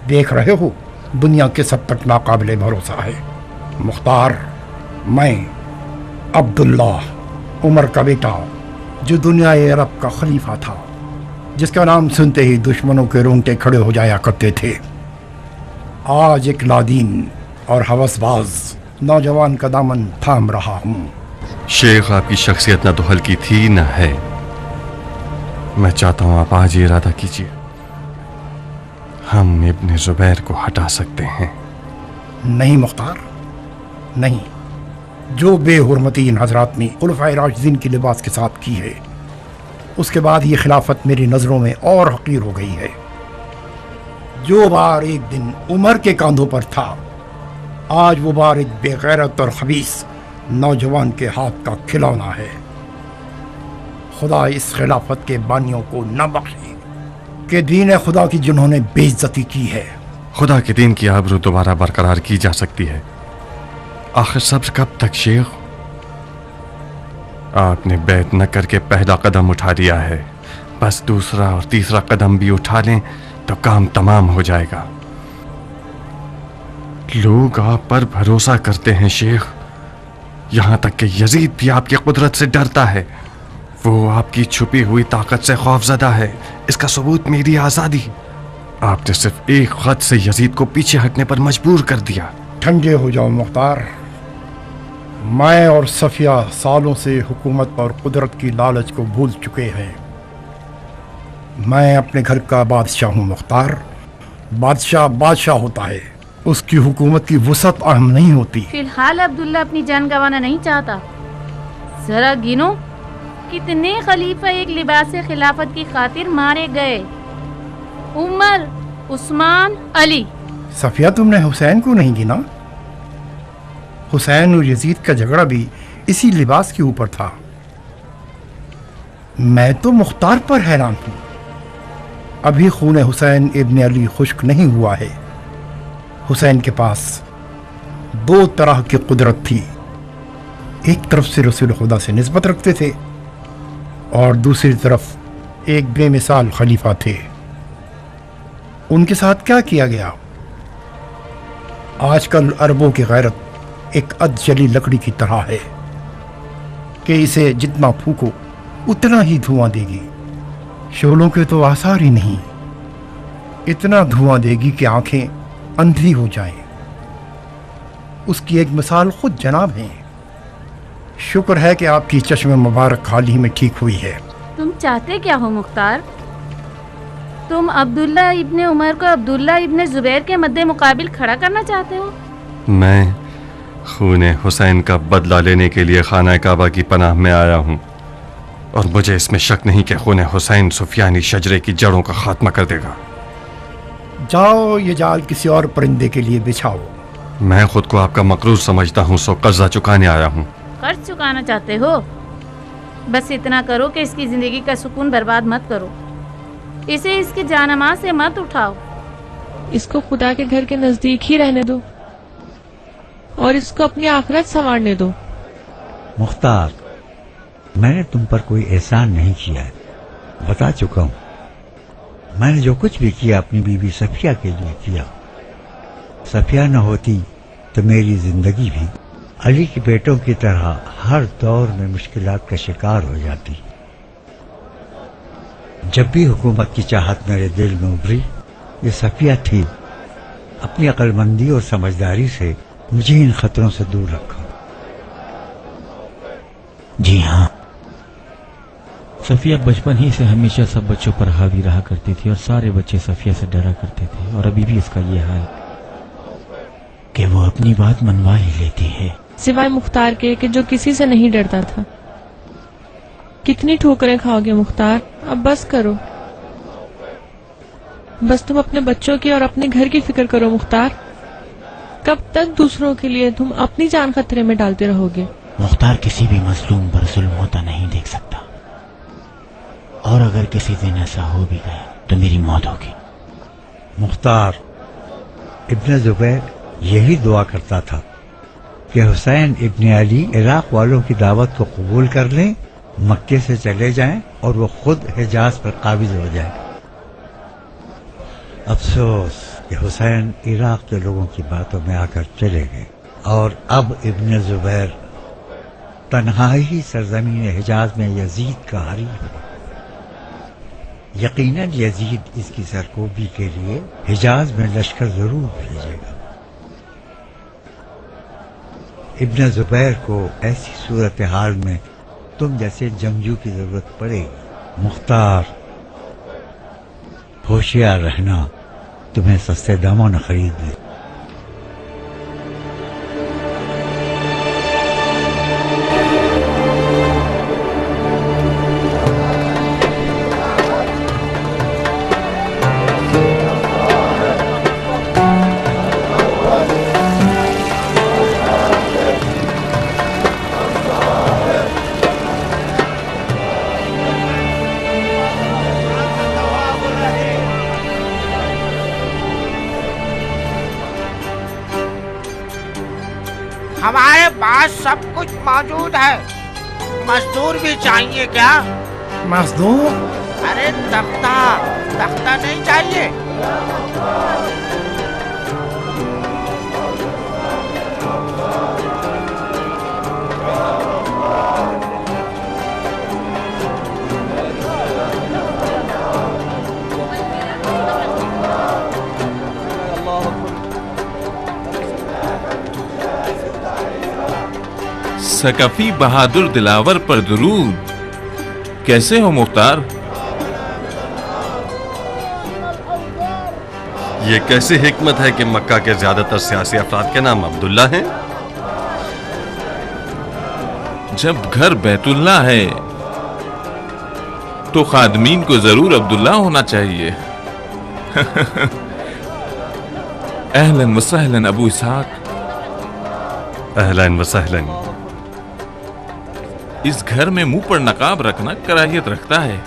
دیکھ رہے ہو دنیا کے سب تک ناقابل بھروسہ ہے۔ مختار، میں عبداللہ عمر کا بیٹا، جو دنیا عرب کا خلیفہ تھا، جس کا نام سنتے ہی دشمنوں کے رونگٹے کھڑے ہو جایا کرتے تھے، آج ایک لادین اور ہوس باز نوجوان کا دامن تھام رہا ہوں۔ شیخ، آپ کی شخصیت نہ تو ہلکی تھی نہ ہے۔ میں چاہتا ہوں آپ آج یہ ارادہ کیجیے، ہم ابن زبیر کو ہٹا سکتے ہیں۔ نہیں مختار، نہیں۔ جو بے حرمتی ان حضرات نے خلفائے راشدین کے لباس کے ساتھ کی ہے، اس کے بعد یہ خلافت میری نظروں میں اور حقیر ہو گئی ہے۔ جو بار ایک دن عمر کے کاندھوں پر تھا، آج وہ بار ایک بے غیرت اور خبیث نوجوان کے ہاتھ کا کھلونا ہے۔ خدا اس خلافت کے بانیوں کو نہ بخشے کہ دین خدا کی جنہوں نے بے عزتی کی ہے۔ خدا کے دین کی آبرو دوبارہ برقرار کی جا سکتی ہے، آخر صبر کب تک شیخ؟ آپ نے بیعت نہ کر کے پہلا قدم اٹھا دیا ہے، بس دوسرا اور تیسرا قدم بھی اٹھا لیں تو کام تمام ہو جائے گا۔ لوگ آپ پر بھروسہ کرتے ہیں شیخ، یہاں تک کہ یزید بھی آپ کی قدرت سے ڈرتا ہے۔ وہ آپ کی چھپی ہوئی طاقت سے خوفزدہ ہے، اس کا ثبوت میری آزادی۔ آپ نے صرف ایک خط سے یزید کو پیچھے ہٹنے پر مجبور کر دیا۔ ٹھنڈے ہو جاؤ مختار، میں اور صفیہ سالوں سے حکومت اور قدرت کی لالچ کو بھول چکے ہیں۔ میں اپنے گھر کا بادشاہ ہوں مختار۔ بادشاہ بادشاہ ہوتا ہے، اس کی حکومت کی وسعت اہم نہیں ہوتی۔ فی الحال عبداللہ اپنی جان گنوانا نہیں چاہتا۔ ذرا گنو کتنے خلیفہ ایک لباس خلافت کی خاطر مارے گئے؟ عمر، عثمان، علی۔ صفیہ، تم نے حسین کو نہیں گنا؟ حسین اور یزید کا جھگڑا بھی اسی لباس کے اوپر تھا۔ میں تو مختار پر حیران ہوں، ابھی خون حسین ابن علی خشک نہیں ہوا ہے۔ حسین کے پاس دو طرح کی قدرت تھی، ایک طرف سے رسول خدا سے نسبت رکھتے تھے اور دوسری طرف ایک بے مثال خلیفہ تھے۔ ان کے ساتھ کیا کیا گیا؟ آج کل عربوں کی غیرت ایک ادجلی لکڑی کی طرح ہے کہ اسے جتنا پھونکو اتنا ہی دھواں دے گی۔ شعلوں کے تو آثار ہی نہیں، اتنا دھواں دے گی کہ آنکھیں اندھی ہو جائیں۔ اس کی ایک مثال خود جناب ہیں۔ شکر ہے کہ آپ کی چشم مبارک حال ہی میں ٹھیک ہوئی ہے۔ تم چاہتے کیا ہو مختار؟ تم عبداللہ ابن عمر کو عبداللہ ابن زبیر کے مد مقابل کھڑا کرنا چاہتے ہو؟ میں خون حسین کا بدلہ لینے کے لیے خانہ کعبہ کی پناہ میں آیا ہوں، اور مجھے اس میں شک نہیں کہ خون حسین سفیانی شجرے کی جڑوں کا خاتمہ کر دے گا۔ جاؤ یہ جال کسی اور پرندے کے لیے بچھاؤ۔ میں خود کو آپ کا مقروض سمجھتا ہوں، سو قرضہ چکانے آیا ہوں۔ قرض چکانا چاہتے ہو؟ بس اتنا کرو کہ اس کی زندگی کا سکون برباد مت کرو، اسے اس کے جانماز سے مت اٹھاؤ۔ اس کو خدا کے گھر کے نزدیک ہی رہنے دو اور اس کو اپنی آخرت سنوارنے دو۔ مختار، میں نے تم پر کوئی احسان نہیں کیا ہے، بتا چکا ہوں۔ میں نے جو کچھ بھی کیا اپنی بیوی صفیہ کے لیے کیا۔ صفیہ نہ ہوتی تو میری زندگی بھی علی کے بیٹوں کی طرح ہر دور میں مشکلات کا شکار ہو جاتی۔ جب بھی حکومت کی چاہت میرے دل میں ابھری، یہ صفیہ تھی۔ اپنی عقل مندی اور سمجھداری سے مجھے ان خطروں سے دور رکھا۔ جی ہاں، صفیہ بچپن ہی سے ہمیشہ سب بچوں پر حاوی رہا کرتی تھی، اور سارے بچے صفیہ سے ڈرا کرتے تھے، اور ابھی بھی اس کا یہ حال کہ وہ اپنی بات منوا ہی لیتی ہے، سوائے مختار کے کہ جو کسی سے نہیں ڈرتا تھا۔ کتنی ٹھوکریں کھاؤ گے مختار؟ اب بس کرو، بس تم اپنے بچوں کی اور اپنے گھر کی فکر کرو مختار۔ کب تک دوسروں کے لیے تم اپنی جان خطرے میں ڈالتے رہو گے؟ مختار کسی بھی مظلوم پر ظلم ہوتا نہیں دیکھ سکتا، اور اگر کسی دن ایسا ہو بھی گیا تو میری موت ہوگی۔ مختار، ابن زبیر یہی دعا کرتا تھا کہ حسین ابن علی عراق والوں کی دعوت کو قبول کر لیں، مکے سے چلے جائیں اور وہ خود حجاز پر قابض ہو جائیں۔ افسوس کہ حسین عراق کے لوگوں کی باتوں میں آ کر چلے گئے اور اب ابن زبیر تنہا ہی سرزمین حجاز میں یزید کا حریف ہے۔ یقیناً یزید اس کی سرکوبی کے لیے حجاز میں لشکر ضرور بھیجے گا۔ ابن زبیر کو ایسی صورتحال میں تم جیسے جنگجو کی ضرورت پڑے گی۔ مختار، ہوشیار رہنا، تمہیں سستے داموں نہ خرید لے۔ ہمارے پاس سب کچھ موجود ہے، مزدور بھی چاہیے کیا؟ مزدور؟ ارے تختہ نہیں چاہیے؟ ثقفی بہادر دلاور پر درود۔ کیسے ہو مختار؟ یہ کیسی حکمت ہے کہ مکہ کے زیادہ تر سیاسی افراد کے نام عبداللہ ہیں؟ جب گھر بیت اللہ ہے تو خادمین کو ضرور عبداللہ ہونا چاہیے۔ اہلاً وسہلاً ابو اسحاق۔ اہلاً وسہلاً۔ اس گھر میں منہ پر نقاب رکھنا کراہیت رکھتا ہے۔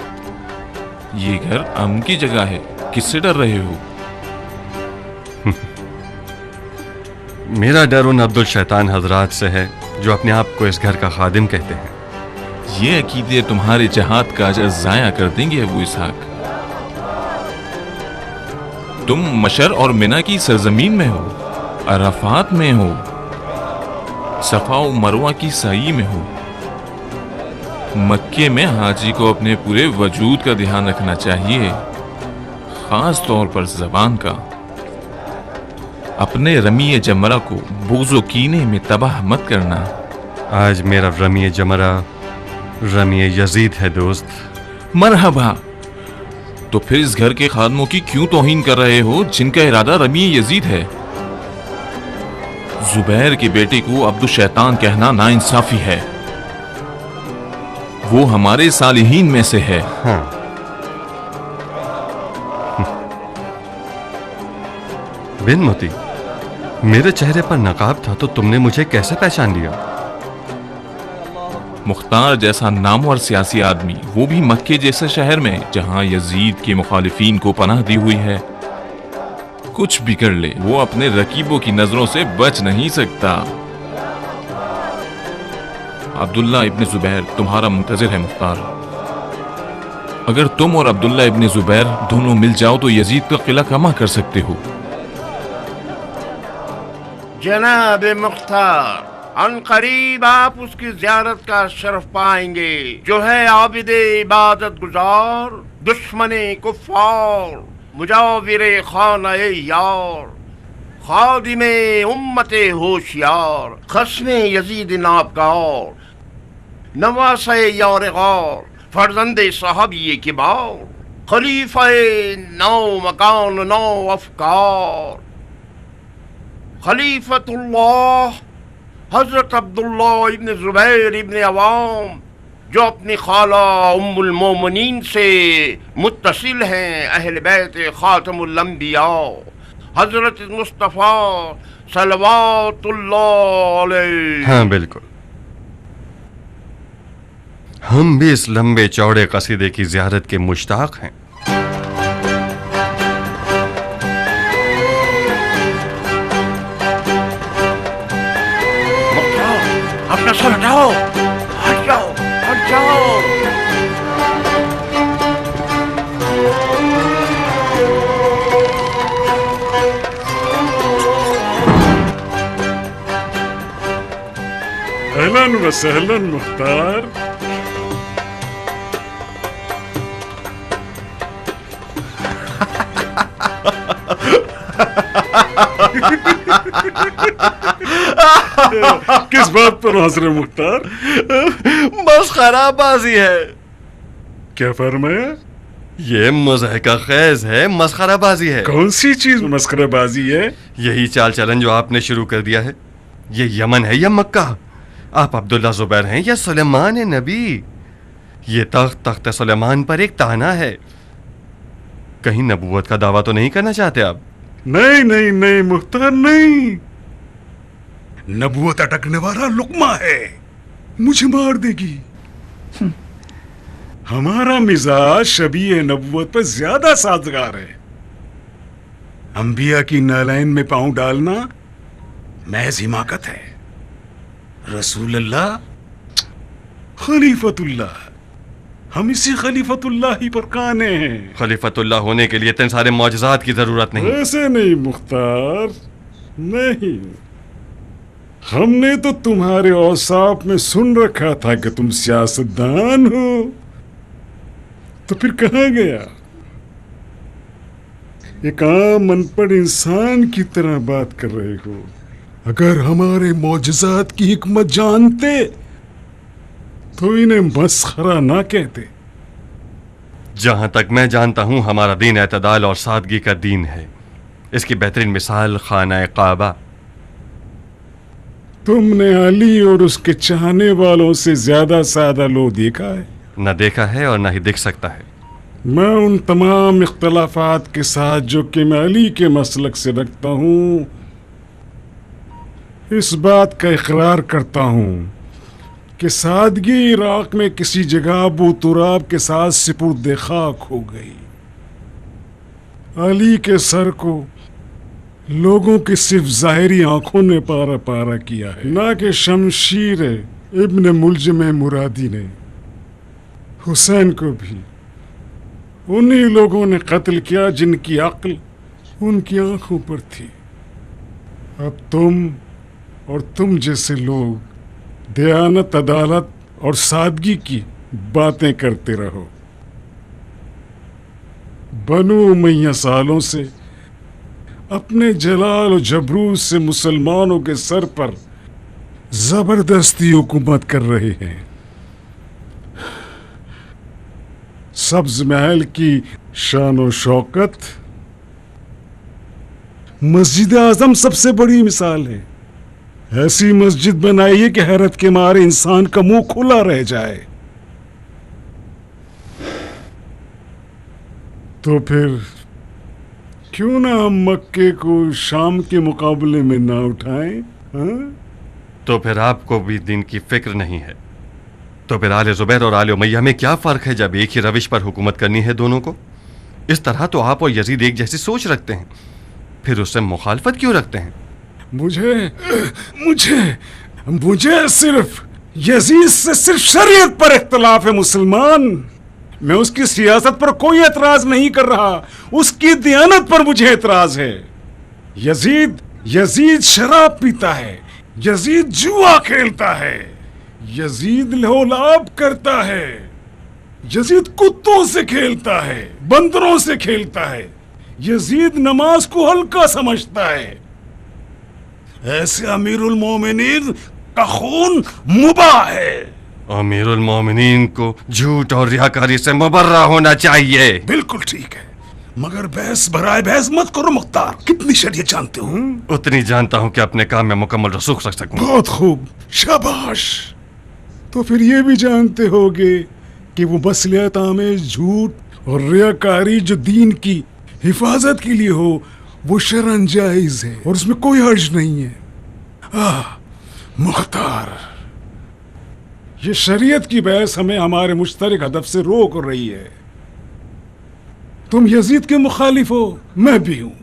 یہ گھر امن کی جگہ ہے، کس سے ڈر رہے ہو؟ میرا ڈر ان عبدالشیطان حضرات سے ہے جو اپنے آپ کو اس گھر کا خادم کہتے ہیں۔ یہ عقیدے تمہارے جہاد کا اجر ضائع کر دیں گے ابو اسحاق۔ تم مشر اور منی کی سرزمین میں ہو، عرفات میں ہو، صفا و مروہ کی سائی میں ہو۔ مکے میں حاجی کو اپنے پورے وجود کا دھیان رکھنا چاہیے، خاص طور پر زبان کا۔ اپنے رمی جمرہ کو بغض و کینے میں تباہ مت کرنا۔ آج میرا رمی جمرہ رمی یزید ہے دوست۔ مرحبا۔ تو پھر اس گھر کے خادموں کی کیوں توہین کر رہے ہو جن کا ارادہ رمی یزید ہے؟ زبیر کے بیٹے کو عبدالشیطان کہنا ناانصافی ہے۔ وہ ہمارے صالحین میں سے ہے۔ ہاں، بن موتی، میرے چہرے پر نقاب تھا تو تم نے مجھے کیسے پہچان لیا؟ مختار جیسا نامور سیاسی آدمی، وہ بھی مکے جیسے شہر میں جہاں یزید کے مخالفین کو پناہ دی ہوئی ہے، کچھ بھی کر لے وہ اپنے رقیبوں کی نظروں سے بچ نہیں سکتا۔ عبداللہ ابن زبیر تمہارا منتظر ہے مختار۔ اگر تم اور عبداللہ ابن زبیر دونوں مل جاؤ تو یزید کا قلعہ کما کر سکتے ہو۔ جناب مختار، ان قریب آپ اس کی زیارت کا شرف پائیں گے جو ہے عابد عبادت گزار، دشمن کفار، مجاور خانہ یار، خادم امت ہوشیار، خصم یزید نابکار، نواسہ یار غار، فرزند صحابی کبار، خلیفہ نو مکان نو افکار، خلیفۃ اللہ حضرت عبداللہ ابن زبیر ابن عوام، جو اپنی خالہ ام المومنین سے متصل ہیں، اہل بیت خاتم الانبیاء حضرت مصطفیٰ صلوات اللہ علیہ۔ ہاں بالکل، ہم بھی اس لمبے چوڑے قصیدے کی زیارت کے مشتاق ہیں۔ اپنا سر ہٹاؤ، ہٹ جاؤ، ہٹ جاؤ۔ اهلا وسهلا مختار. کس بات پر ہنس رہے مختار؟ مسخرہ بازی ہے. کیا فرمایا؟ یہ مضحکہ خیز ہے، مسخرہ بازی ہے. کون سی چیز مسخرہ بازی ہے؟ یہی چال چلن جو آپ نے شروع کر دیا ہے. یہ یمن ہے یا مکہ؟ آپ عبداللہ زبیر ہیں یا سلیمان نبی؟ یہ تخت سلیمان پر ایک تانا ہے. کہیں نبوت کا دعویٰ تو نہیں کرنا چاہتے آپ؟ نہیں نہیں نہیں مختار نہیں. نبوت اٹکنے والا لقمہ ہے، مجھے مار دے گی. ہمارا مزاج شبیہ نبوت پر زیادہ سازگار ہے. انبیاء کی نالین میں پاؤں ڈالنا محض حماقت ہے. رسول اللہ، خلیفۃ اللہ، ہم اسی خلیفۃ اللہ ہی پر کانے ہیں. خلیفۃ اللہ ہونے کے لیے اتنے سارے معجزات کی ضرورت نہیں. ایسے نہیں مختار، نہیں. ہم نے تو تمہارے اوصاف میں سن رکھا تھا کہ تم سیاستدان ہو، تو پھر کہاں گیا؟ ایک عام ان پڑھ انسان کی طرح بات کر رہے ہو. اگر ہمارے معجزات کی حکمت جانتے تو انہیں مسخرہ نہ کہتے. جہاں تک میں جانتا ہوں ہمارا دین اعتدال اور سادگی کا دین ہے. اس کی بہترین مثال خانہ کعبہ. تم نے علی اور اس کے چاہنے والوں سے زیادہ سادہ لو دیکھا ہے؟ نہ دیکھا ہے اور نہ ہی دیکھ سکتا ہے. میں ان تمام اختلافات کے ساتھ جو کہ میں علی کے مسلک سے رکھتا ہوں، اس بات کا اقرار کرتا ہوں کہ سادگی عراق میں کسی جگہ ابو تراب کے ساتھ سپرد خاک ہو گئی. علی کے سر کو لوگوں کی صرف ظاہری آنکھوں نے پارا پارا کیا ہے، نہ کہ شمشیر ابن ملجم مرادی نے. حسین کو بھی انہی لوگوں نے قتل کیا جن کی عقل ان کی آنکھوں پر تھی. اب تم اور تم جیسے لوگ دیانت، عدالت اور سادگی کی باتیں کرتے رہو. بنو امیہ سالوں سے اپنے جلال و جبروت سے مسلمانوں کے سر پر زبردستی حکومت کر رہے ہیں. سبز محل کی شان و شوکت مسجد اعظم سب سے بڑی مثال ہے. ایسی مسجد بنائیے کہ حیرت کے مارے انسان کا منہ کھلا رہ جائے. تو پھر کیوں نہ ہم مکے کو شام کے مقابلے میں نہ اٹھائیں؟ ہاں؟ تو پھر آپ کو بھی دین کی فکر نہیں ہے. تو پھر آل زبیر اور آل امیہ میں کیا فرق ہے جب ایک ہی روش پر حکومت کرنی ہے دونوں کو؟ اس طرح تو آپ اور یزید ایک جیسی سوچ رکھتے ہیں، پھر اس سے مخالفت کیوں رکھتے ہیں؟ مجھے صرف یزید سے صرف شریعت پر اختلاف ہے مسلمان. میں اس کی سیاست پر کوئی اعتراض نہیں کر رہا، اس کی دیانت پر مجھے اعتراض ہے. یزید شراب پیتا ہے، یزید جوا کھیلتا ہے، یزید لہولاب کرتا ہے، یزید کتوں سے کھیلتا ہے، بندروں سے کھیلتا ہے، یزید نماز کو ہلکا سمجھتا ہے. ایسے امیر المومنین کا خون مباح ہے. امیر المومنین کو جھوٹ اور ریاکاری سے مبرہ ہونا چاہیے. بالکل ٹھیک ہے، مگر بحث برائے بحث مت کرو مختار. کتنی شریعت جانتے ہو؟ اتنی جانتا ہوں کہ اپنے کام میں مکمل رسوخ رکھ سکوں. بہت خوب، شاباش. تو پھر یہ بھی جانتے ہوگے کہ وہ مصلحت آمیز جھوٹ اور ریاکاری جو دین کی حفاظت کے لیے ہو وہ شرعاً جائز ہے اور اس میں کوئی حرج نہیں ہے. مختار، یہ شریعت کی بحث ہمیں ہمارے مشترک ہدف سے روک رہی ہے. تم یزید کے مخالف ہو، میں بھی ہوں.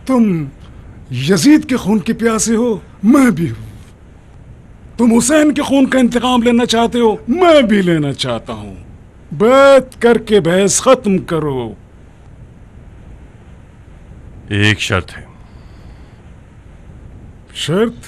تم یزید کے خون کے پیاسے ہو، میں بھی ہوں. تم حسین کے خون کا انتقام لینا چاہتے ہو، میں بھی لینا چاہتا ہوں. بیعت کر کے بحث ختم کرو. ایک شرط ہے. شرط؟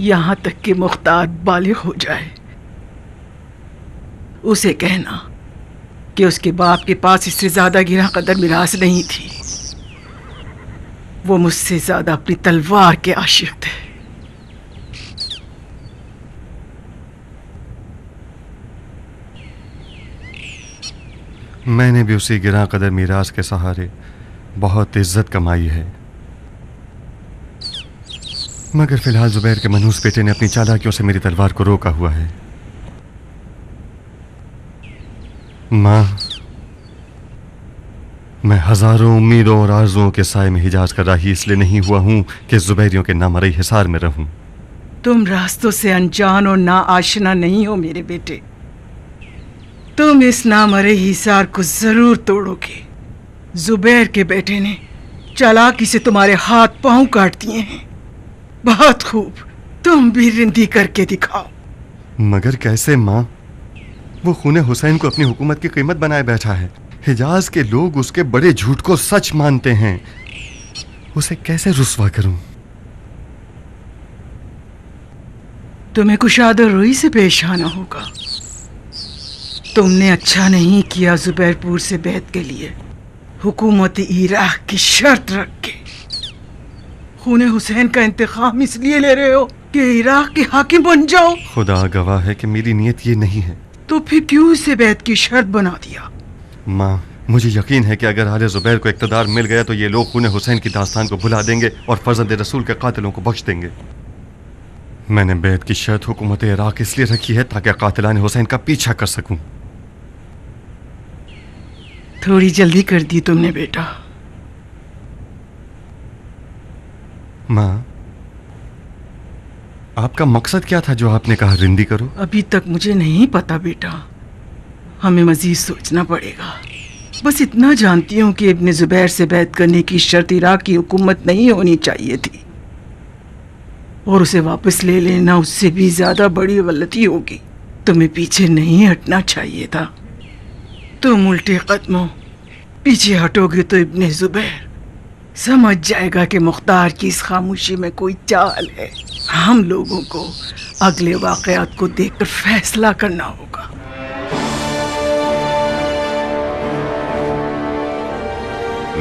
یہاں تک کہ مختار بالغ ہو جائے۔ اسے کہنا کہ اس کے باپ کے پاس اس سے زیادہ گراں قدر میراث نہیں تھی، وہ مجھ سے زیادہ اپنی تلوار کے عاشق تھے۔ میں نے بھی اسی گراں قدر میراث کے سہارے بہت عزت کمائی ہے، مگر فی الحال زبیر کے منحوس بیٹے نے اپنی چالاکیوں سے میری تلوار کو روکا ہوا ہے۔ ماں، میں ہزاروں امیدوں اور آرزوؤں کے سائے میں حجاز کا راہی اس لیے نہیں ہوا ہوں کہ زبیریوں کے نامرئی حصار میں رہوں۔ تم راستوں سے انجان اور نا آشنا نہیں ہو میرے بیٹے، تم اس نامرئی حصار کو ضرور توڑو گے۔ زبیر کے بیٹے نے چالاکی سے تمہارے ہاتھ پاؤں کاٹ دیے ہیں، بہت خوب، تم بھی رندی کر کے دکھاؤ۔ مگر کیسے ماں؟ وہ خون حسین کو اپنی حکومت کی قیمت بنائے بیٹھا ہے، حجاز کے لوگ اس کے بڑے جھوٹ کو سچ مانتے ہیں، اسے کیسے رسوا کروں؟ تمہیں کشادہ روئی سے پیش آنا ہوگا۔ تم نے اچھا نہیں کیا زبیر پور سے بیعت کے لیے حکومت عراق کی شرط رکھ کے۔ خون حسین کا انتقام اس لیے لے رہے ہو کہ عراق کے حاکم بن جاؤ؟ خدا گواہ ہے کہ میری نیت یہ نہیں ہے۔ تو پھر کیوں اسے بیعت کی شرط بنا دیا؟ ماں، مجھے یقین ہے کہ اگر آل زبیر کو اقتدار مل گیا تو یہ لوگ خون حسین کی داستان کو بھلا دیں گے اور فرزند رسول کے قاتلوں کو بخش دیں گے۔ میں نے بیعت کی شرط حکومت عراق اس لیے رکھی ہے تاکہ قاتلان حسین کا پیچھا کر سکوں۔ تھوڑی جلدی کر دی تم نے بیٹا۔ ماں، آپ کا مقصد کیا تھا جو آپ نے کہا رندی کرو؟ ابھی تک مجھے نہیں پتا بیٹا، ہمیں مزید سوچنا پڑے گا۔ بس اتنا جانتی ہوں کہ ابن زبیر سے بیعت کرنے کی شرط عراق کی حکومت نہیں ہونی چاہیے تھی، اور اسے واپس لے لینا اس سے بھی زیادہ بڑی غلطی ہوگی۔ تمہیں پیچھے نہیں ہٹنا چاہیے تھا، تم الٹے قدموں پیچھے ہٹو گے تو ابن زبیر سمجھ جائے گا کہ مختار کی اس خاموشی میں کوئی چال ہے۔ ہم لوگوں کو اگلے واقعات کو دیکھ کر فیصلہ کرنا ہوگا۔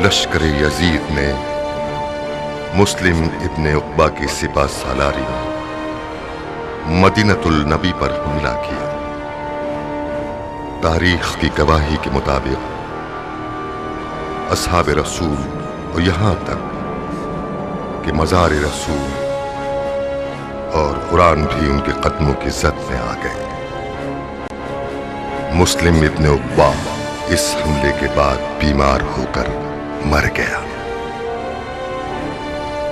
لشکر یزید نے مسلم ابن عقبہ کی سپہ سالاری میں مدینۃ النبی پر حملہ کیا۔ تاریخ کی گواہی کے مطابق اصحاب رسول اور یہاں تک کہ مزار رسول اور قرآن بھی ان کے قدموں کی زد میں آ گئے۔ مسلم ابن عقبہ اس حملے کے بعد بیمار ہو کر مر گیا،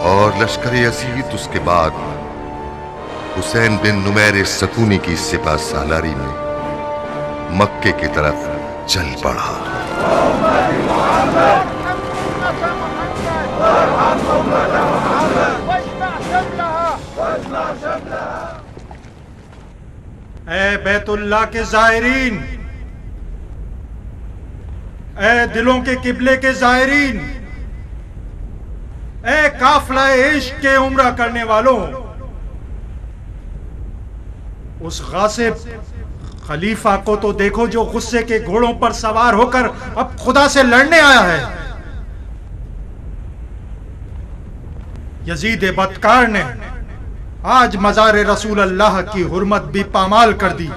اور لشکر یزید اس کے بعد حسین بن نمیر سکونی کی سپہ سالاری میں مکے کی طرف چل پڑا۔ اے بیت اللہ کے زائرین، اے دلوں کے قبلے کے زائرین، اے قافلہ عشق کے عمرہ کرنے والوں، اس غاصب خلیفہ کو تو دیکھو جو غصے کے گھوڑوں پر سوار ہو کر اب خدا سے لڑنے آیا ہے۔ یزید بدکار نے آج مزار رسول اللہ کی حرمت بھی پامال کر دی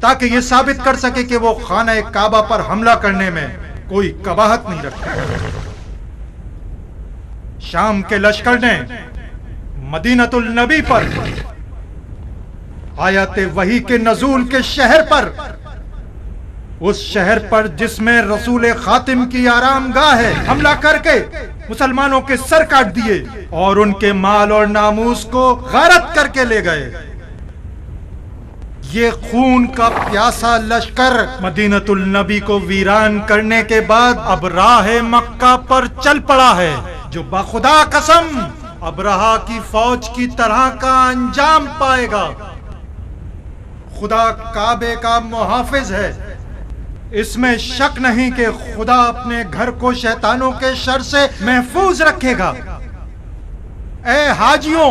تاکہ یہ ثابت کر سکے کہ وہ خانہ کعبہ پر حملہ کرنے میں کوئی قباحت نہیں رکھتا۔ شام کے لشکر نے مدینۃ النبی پر، آیات وحی کے نزول کے شہر پر، اس شہر پر جس میں رسول خاتم کی آرام گاہ ہے، حملہ کر کے مسلمانوں کے سر کاٹ دیے اور ان کے مال اور ناموس کو غارت کر کے لے گئے۔ یہ خون کا پیاسا لشکر مدینۃ النبی کو ویران کرنے کے بعد اب راہ مکہ پر چل پڑا ہے، جو بخدا قسم ابرہا کی فوج کی طرح کا انجام پائے گا۔ خدا کعبے کا محافظ ہے، اس میں شک نہیں کہ خدا اپنے گھر کو شیطانوں کے شر سے محفوظ رکھے گا۔ اے حاجیوں،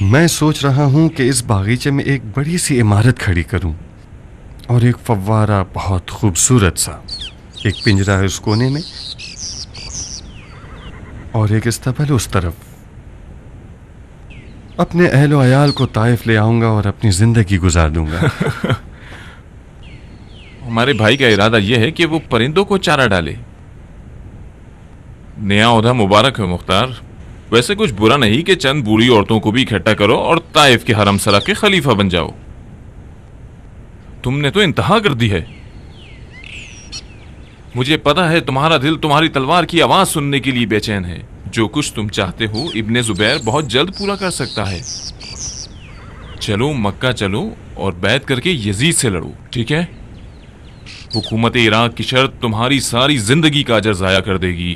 میں سوچ رہا ہوں کہ اس باغیچے میں ایک بڑی سی عمارت کھڑی کروں اور ایک فوارہ بہت خوبصورت سا، ایک پنجرا ہے اس کونے میں اور ایک استبل اس طرف. اپنے اہل و عیال کو طائف لے آؤں گا اور اپنی زندگی گزار دوں گا. ہمارے بھائی کا ارادہ یہ ہے کہ وہ پرندوں کو چارہ ڈالے. نیا عہدہ مبارک ہے مختار. ویسے کچھ برا نہیں کہ چند بوڑھی عورتوں کو بھی اکٹھا کرو اور طائف کے حرم سرا کے خلیفہ بن جاؤ. تم نے تو انتہا کر دی ہے. مجھے پتا ہے تمہارا دل تمہاری تلوار کی آواز سننے کے لیے بے چین ہے. جو کچھ تم چاہتے ہو ابن زبیر بہت جلد پورا کر سکتا ہے. چلو مکہ چلو اور بیعت کر کے یزید سے لڑو. ٹھیک ہے؟ حکومت عراق کی شرط تمہاری ساری زندگی کا اجر ضائع کر دے گی.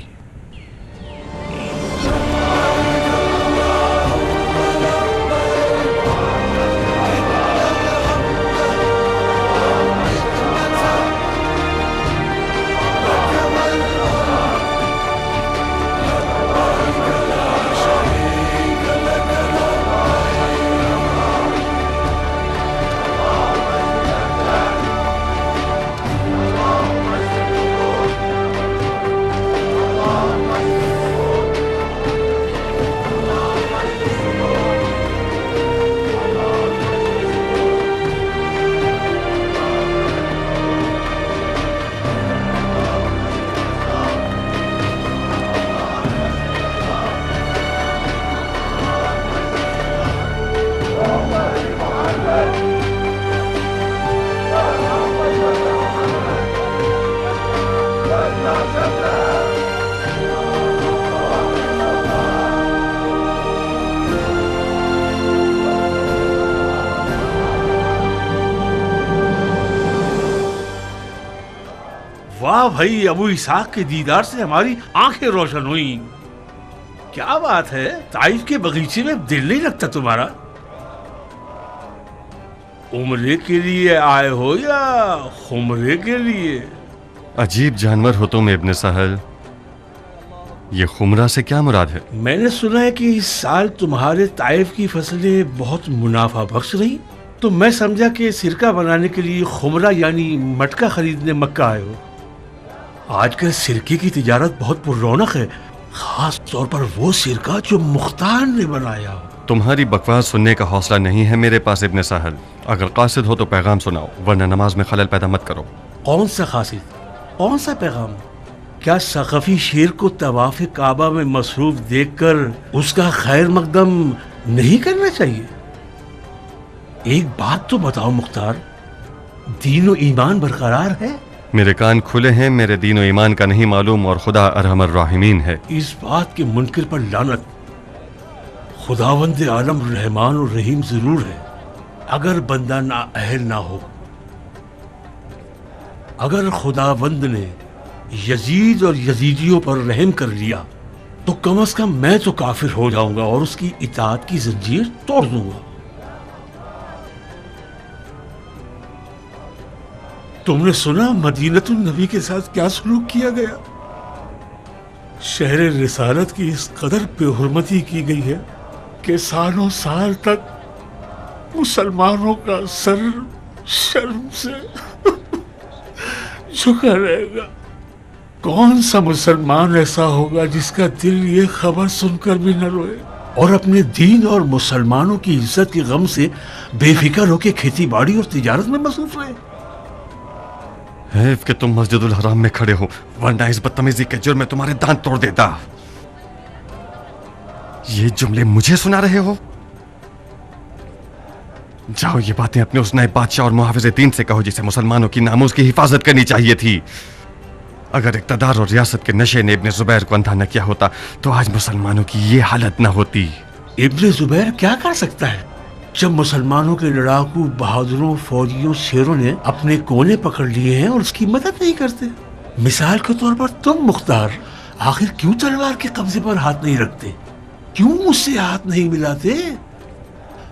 واہ بھائی، ابو اسحاق کے دیدار سے ہماری آنکھیں روشن ہوئیں. کیا بات ہے، طائف کے باغیچے میں دل نہیں لگتا تمہارا؟ عمرے کے لیے آئے ہو یا خمرے کے لیے؟ عجیب جانور ہو تم ابن سہل. یہ خمرہ سے کیا مراد ہے؟ میں نے سنا ہے کہ اس سال تمہارے طائف کی فصلیں بہت منافع بخش رہی، تو میں سمجھا کہ سرکہ بنانے کے لیے خمرہ یعنی مٹکا خریدنے مکہ آئے ہو. آج کل سرکے کی تجارت بہت پر رونق ہے، خاص طور پر وہ سرکہ جو مختار نے بنایا ہو. تمہاری بکواس سننے کا حوصلہ نہیں ہے میرے پاس ابن سہل. اگر قاصد ہو تو پیغام سناؤ، ورنہ نماز میں خلل پیدا مت کرو. کون سا قاصد؟ کون سا پیغام؟ کیا ثقفی شیر کو طواف کعبہ میں مصروف دیکھ کر اس کا خیر مقدم نہیں کرنا چاہیے؟ ایک بات تو بتاؤ مختار، دین و ایمان برقرار ہے؟ میرے کان کھلے ہیں، میرے دین و ایمان کا نہیں معلوم اور خدا ارحم الراحمین ہے. اس بات کے منکر پر لعنت. خداوند عالم رحمان و رحیم ضرور ہے، اگر بندہ نااہل نہ ہو. اگر خداوند نے یزید اور یزیدیوں پر رحم کر لیا تو کم از کم میں تو کافر ہو جاؤں گا اور اس کی اطاعت کی زنجیر توڑ دوں گا. تم نے سنا مدینۃ النبی کے ساتھ کیا سلوک کیا گیا؟ شہر رسالت کی اس قدر بے حرمتی کی گئی ہے کہ سالوں سال تک مسلمانوں کا سر شرم سے جھکا رہے گا. کون سا مسلمان ایسا ہوگا جس کا دل یہ خبر سن کر بھی نہ روئے اور اپنے دین اور مسلمانوں کی عزت کے غم سے بے فکر ہو کے کھیتی باڑی اور تجارت میں مصروف رہے؟ کہ تم مسجد الحرام میں کھڑے ہو، ورنہ اس بدتمیزی کے جرم میں تمہارے دانت توڑ دیتا. یہ جملے مجھے سنا رہے ہو؟ جاؤ یہ باتیں اپنے اس نئے بادشاہ اور محافظ دین سے کہو جسے مسلمانوں کی ناموس کی حفاظت کرنی چاہیے تھی. اگر اقتدار اور ریاست کے نشے نے ابن زبیر کو اندھا نہ کیا ہوتا تو آج مسلمانوں کی یہ حالت نہ ہوتی. ابن زبیر کیا کر سکتا ہے جب مسلمانوں کے لڑاکو بہادروں فوجیوں شیروں نے اپنے کونے پکڑ لیے ہیں اور اس کی مدد نہیں کرتے؟ مثال کے طور پر تم مختار آخر کیوں تلوار کے قبضے پر ہاتھ نہیں رکھتے؟ کیوں مجھ سے ہاتھ نہیں ملاتے؟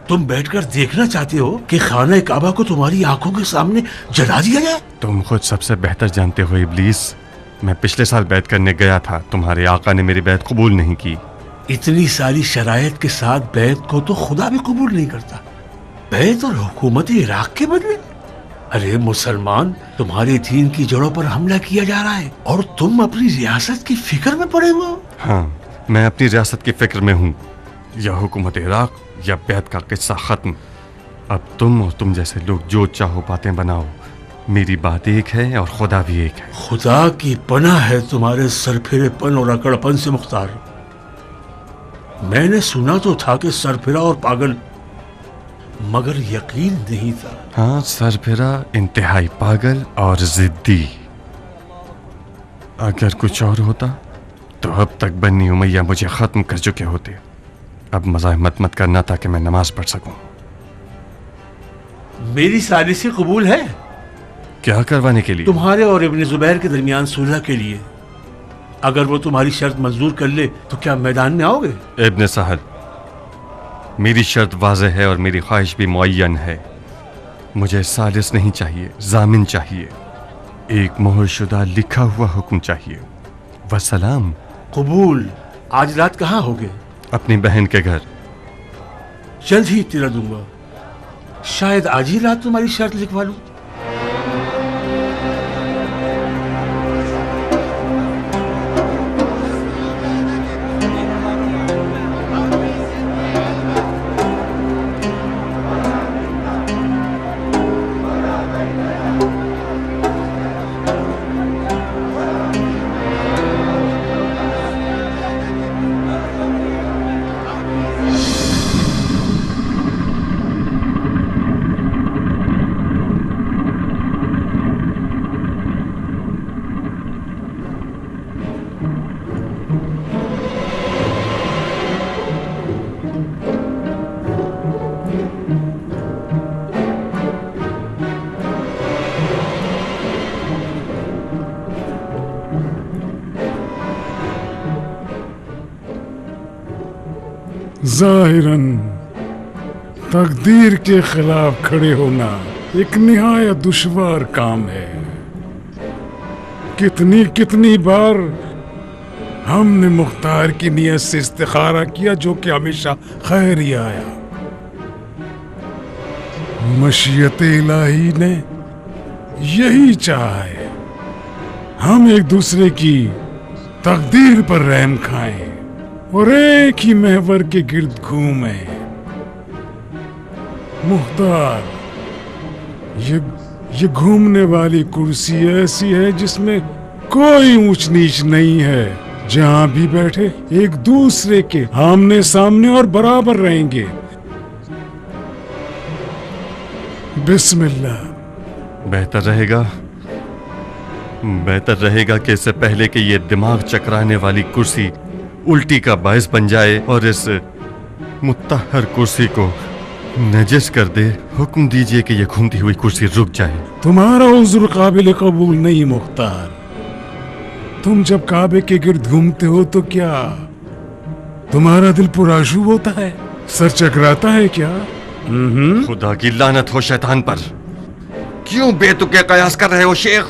تم بیٹھ کر دیکھنا چاہتے ہو کہ خانہ کعبہ کو تمہاری آنکھوں کے سامنے جلا دیا جائے؟ تم خود سب سے بہتر جانتے ہو ابلیس، میں پچھلے سال بیعت کرنے گیا تھا، تمہارے آقا نے میری بیعت قبول نہیں کی. اتنی ساری شرائط کے ساتھ بیعت کو تو خدا بھی قبول نہیں کرتا، بیعت اور حکومت عراق کے بدلے؟ ارے مسلمان، تمہارے دین کی جڑوں پر حملہ کیا جا رہا ہے اور تم اپنی ریاست کی فکر میں پڑے ہوئے ہو۔ ہاں، میں اپنی ریاست کی فکر میں ہوں، یا حکومت عراق یا بیعت کا قصہ ختم۔ اب تم اور تم جیسے لوگ جو چاہو باتیں بناؤ، میری بات ایک ہے اور خدا بھی ایک ہے۔ خدا کی پناہ ہے تمہارے سرپھرے پن اور اکڑ پن سے مختار۔ میں نے سنا تو تھا کہ سرپھرا اور پاگل، مگر یقین نہیں تھا۔ ہاں، سرپھرا، انتہائی پاگل اور ضدی۔ اگر کچھ اور ہوتا تو اب تک بنی امیہ مجھے ختم کر چکے ہوتے۔ اب مزاحمت مت کرنا تاکہ میں نماز پڑھ سکوں۔ میری ثالثی قبول ہے؟ کیا کروانے کے لیے؟ تمہارے اور ابن زبیر کے درمیان صلح کے لیے۔ اگر وہ تمہاری شرط منظور کر لے تو کیا میدان میں آؤ گے؟ ابن سہل، میری شرط واضح ہے اور میری خواہش بھی معین ہے۔ مجھے ثالث نہیں چاہیے، ضامن چاہیے، ایک مہر شدہ لکھا ہوا حکم چاہیے۔ وسلام۔ قبول۔ آج رات کہاں ہوگے؟ اپنی بہن کے گھر۔ جلد ہی اطلاع دوں گا، شاید آج ہی رات تمہاری شرط لکھوا لوں۔ ظاہراً تقدیر کے خلاف کھڑے ہونا ایک نہایت دشوار کام ہے۔ کتنی بار ہم نے مختار کی نیت سے استخارہ کیا جو کہ ہمیشہ خیر ہی آیا۔ مشیت الہی نے یہی چاہا ہے، ہم ایک دوسرے کی تقدیر پر رحم کھائیں اور ایک ہی محور کے گرد گھومیں۔ مختار، یہ گھومنے والی کرسی ایسی ہے جس میں کوئی اونچ نیچ نہیں ہے۔ جہاں بھی بیٹھے ایک دوسرے کے آمنے سامنے اور برابر رہیں گے۔ بسم اللہ۔ بہتر رہے گا کہ اس سے پہلے کہ یہ دماغ چکرانے والی کرسی الٹی کا باعث بن جائے اور اس متطہر کرسی کو نجس کر دے، حکم دیجئے کہ یہ گھومتی ہوئی کرسی رک جائے۔ تمہارا عذر قابل قبول نہیں مختار۔ تم جب کعبے کے گرد گھومتے ہو تو کیا تمہارا دل پرآشوب ہوتا ہے؟ سر چکراتا ہے کیا؟ خدا کی لعنت ہو شیطان پر، کیوں بے تکے قیاس کر رہے ہو شیخ؟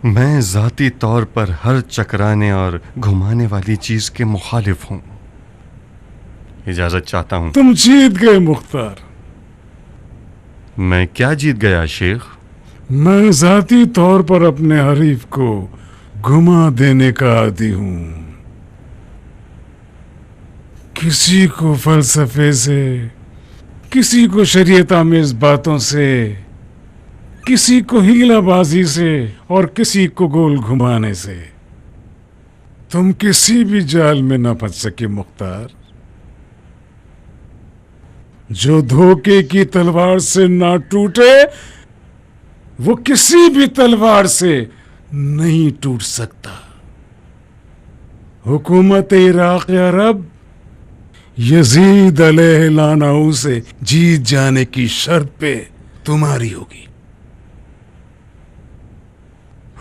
میں ذاتی طور پر ہر چکرانے اور گھمانے والی چیز کے مخالف ہوں۔ اجازت چاہتا ہوں۔ تم جیت گئے مختار۔ میں کیا جیت گیا شیخ؟ میں ذاتی طور پر اپنے حریف کو گھما دینے کا عادی ہوں۔ کسی کو فلسفے سے، کسی کو شریعت آمیز باتوں سے، کسی کو ہیلا بازی سے اور کسی کو گول گھمانے سے۔ تم کسی بھی جال میں نہ پھنس سکے مختار۔ جو دھوکے کی تلوار سے نہ ٹوٹے وہ کسی بھی تلوار سے نہیں ٹوٹ سکتا۔ حکومت عراق عرب یزید علیہ لعنہ سے جیت جانے کی شرط پہ تمہاری ہوگی۔